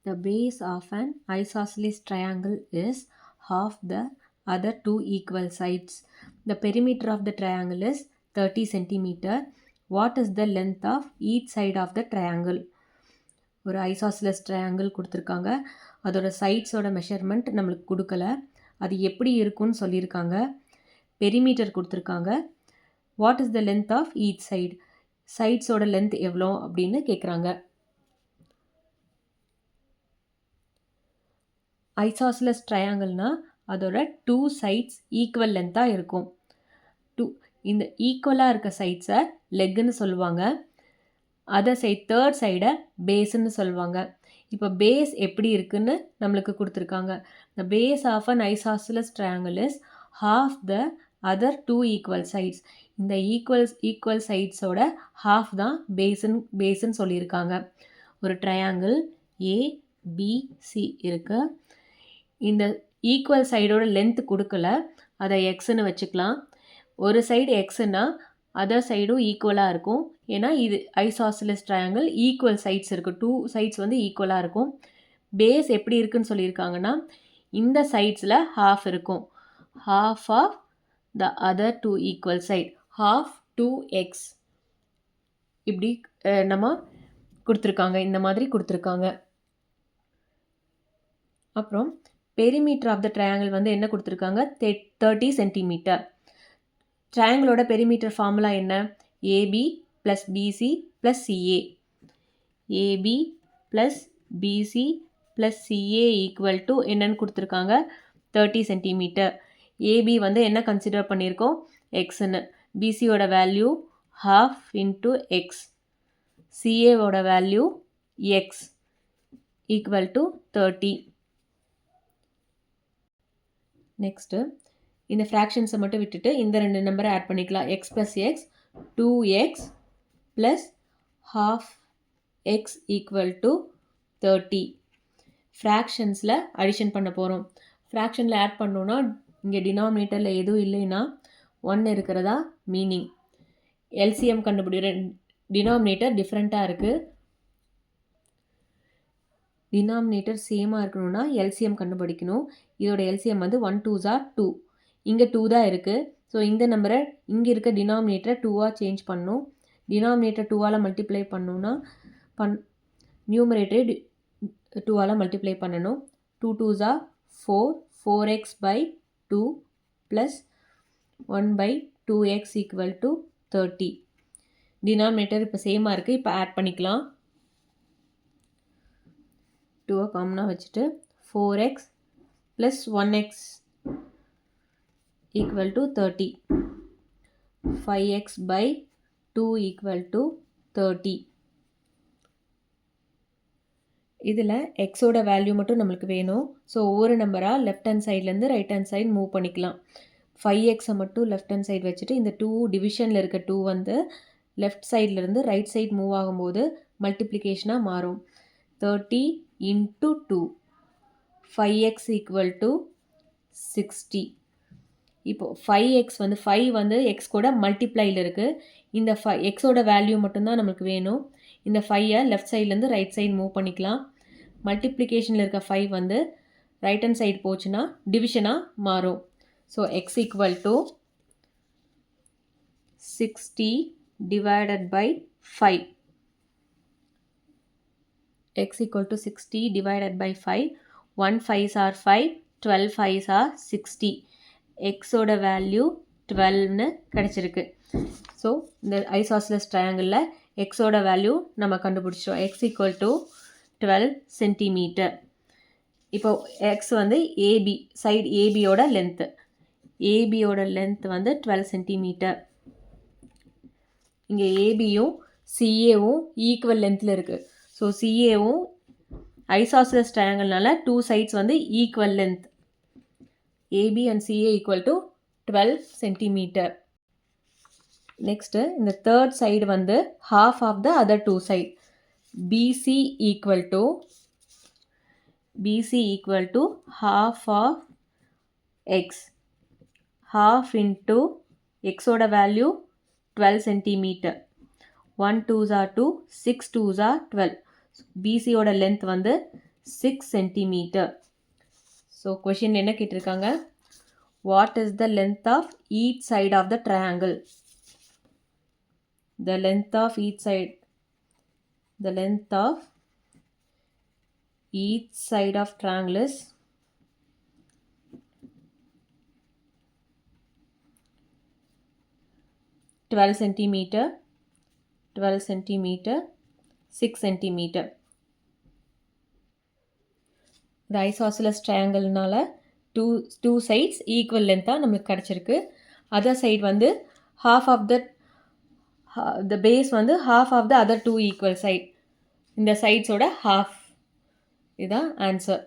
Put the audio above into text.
The base of an isosceles triangle is half the other two equal sides. The perimeter of the triangle is 30 centimeter. What is the length of each side of the triangle? ஒரு isosceles triangle கொடுத்துருக்காங்க. அதோட சைட்ஸோட measurement நம்மளுக்கு கொடுக்கல. அது எப்படி இருக்குன்னு சொல்லியிருக்காங்க. Perimeter கொடுத்துருக்காங்க. What is the length of each side? சைட்ஸோட லென்த் எவ்வளோ அப்படின்னு கேட்குறாங்க. ஐசாஸ்லஸ் ட்ரையாங்கிள்னால் அதோட டூ சைட்ஸ் ஈக்குவல் லென்த்தாக இருக்கும். இந்த ஈக்குவலாக இருக்க சைட்ஸை லெக்குன்னு சொல்லுவாங்க. அதர் சைட் தேர்ட் சைடை பேஸுன்னு சொல்லுவாங்க. இப்போ பேஸ் எப்படி இருக்குன்னு நம்மளுக்கு கொடுத்துருக்காங்க. The base of an isosceles triangle is half the other two equal sides. இந்த ஈக்குவல் சைட்ஸோட ஹாஃப் தான் பேஸுன்னு சொல்லியிருக்காங்க. ஒரு ட்ரையாங்கிள் ஏபிசி இருக்கு. இந்த ஈக்குவல் சைடோட லென்த் கொடுக்கல, அதை எக்ஸ்ன்னு வச்சுக்கலாம். ஒரு சைடு எக்ஸ்ன்னா அதர் சைடும் ஈக்குவலாக இருக்கும். ஏன்னா இது ஐசாஸ்லஸ் ட்ரையாங்கிள் ஈக்குவல் சைட்ஸ் இருக்குது. டூ சைட்ஸ் வந்து ஈக்குவலாக இருக்கும். பேஸ் எப்படி இருக்குன்னு சொல்லியிருக்காங்கன்னா இந்த சைட்ஸில் ஹாஃப் இருக்கும். Half of the other two equal side, half 2x இப்படி நம்ம கொடுத்துருக்காங்க. இந்த மாதிரி கொடுத்துருக்காங்க. அப்புறம் பெரிமீட்டர் ஆஃப் த ட்ரையாங்கிள் வந்து என்ன கொடுத்துருக்காங்க? 30 சென்டிமீட்டர். ட்ரையாங்கிளோட பெரிமீட்டர் ஃபார்முலா என்ன? AB plus BC plus CA. AB plus BC plus CA equal to என்னன்னு கொடுத்துருக்காங்க? 30 சென்டிமீட்டர். ஏபி வந்து என்ன கன்சிடர் பண்ணியிருக்கோம்? எக்ஸ்ன்னு. பிசியோட வேல்யூ ஹாஃப் இன்ட்டு எக்ஸ். சிஏவோட value x equal to 30. Next இந்த ஃப்ராக்ஷன்ஸை மட்டும் விட்டுட்டு இந்த ரெண்டு நம்பரை ஆட் பண்ணிக்கலாம். X plus x 2x plus half x equal to 30. ஃப்ராக்ஷன்ஸில் அடிஷன் பண்ண போகிறோம். ஃப்ராக்ஷனில் ஆட் பண்ணோன்னா இங்கே டினாமினேட்டரில் எதுவும் இல்லைன்னா 1 இருக்கிறதா மீனிங். எல்சிஎம் டினாமினேட்டர் டிஃப்ரெண்ட்டாக இருக்குது. டினாமினேட்டர் சேமாக இருக்கணும்னா எல்சிஎம் கண்டுபிடிக்கணும். இதோட எல்சிஎம் வந்து 1 2s are 2. இங்கே 2 தான் இருக்குது. ஸோ இந்த நம்பரை இங்கே இருக்க டினாமினேட்டரை 2ஆக சேஞ்ச் பண்ணணும். டினாமினேட்டர் 2ஆல் மல்டிப்ளை பண்ணணுன்னா நியூமரேட்டரை 2ஆல் மல்டிப்ளை பண்ணணும். 2 2s are 4. 4x by 2 plus 1 by 2x equal to 30. Denominator இப்போ சேமாக இருக்குது. இப்போ ஆட் பண்ணிக்கலாம். 2 காமனாக வச்சுட்டு 4x plus 1x equal to 30. 5x by 2 equal to 30. இதில் எக்ஸோட வேல்யூ மட்டும் நம்மளுக்கு வேணும். ஸோ ஒவ்வொரு நம்பராக லெஃப்ட் ஹேண்ட் சைட்லேருந்து ரைட் ஹேண்ட் சைடு மூவ் பண்ணிக்கலாம். 5xை மட்டும் லெஃப்ட் ஹேண்ட் சைடு வச்சுட்டு இந்த 2 டிவிஷனில் இருக்க 2 வந்து லெஃப்ட் சைட்லேருந்து ரைட் சைடு மூவ் ஆகும்போது மல்டிப்ளிகேஷனாக மாறும். 30 into 2. 5x equal to 60. இப்போது 5x வந்து 5 வந்து எக்ஸ் கூட மல்டிப்ளையில் இருக்குது. இந்த எக்ஸோட வேல்யூ மட்டும்தான் நம்மளுக்கு வேணும். இந்த 5ஐ லெஃப்ட் சைட்லேருந்து ரைட் சைடு மூவ் பண்ணிக்கலாம். மல்டிப்ளிகேஷனில் இருக்க 5 வந்து ரைட் ஹேண்ட் சைடு போச்சுன்னா டிவிஷனாக மாறும். So X equal to 60 divided by 5. x equal to 60 divided by 5. 1 5s are 5. 12 5s are 60. எக்ஸோட வேல்யூ 12ன்னு கிடச்சிருக்கு. ஸோ இந்த ஐசாஸ்லஸ் ட்ரையாங்கிளில் எக்ஸோட வேல்யூ நம்ம கண்டுபிடிச்சோம். X equal to 12 centimetre. இப்போ எக்ஸ் வந்து ஏபி சைடு ஏபியோட லென்த்து. ஏபியோட லென்த் வந்து 12 சென்டிமீட்டர். இங்கே ஏபியும் சிஏவும் ஈக்குவல் லென்த்தில் இருக்குது. ஸோ சிஏவும் ஐசாஸ்லஸ் ட்ரையாங்கிள்னால 2 sides வந்து equal length. AB and CA equal to 12 centimetre. Next இந்த தேர்ட் சைடு வந்து half of the other 2 side. BC equal to half of x. half into எக்ஸோட value 12 centimetre. 1 2s are 2. 6 2s are 12. பிசியோட length வந்து 6 centimeter. So question என்ன கேட்டிருக்காங்க? What is the length of each side of the triangle? The length of each side. The length of each side of triangle is 12 centimeter, 12 centimeter, 6 centimeter. The isosceles triangleனால two sides equal length நமக்கு கிடைச்சிருக்கு. other side வந்து half of the base வந்து half of the other two equal side. இந்த sides ஓட half. இதான் answer.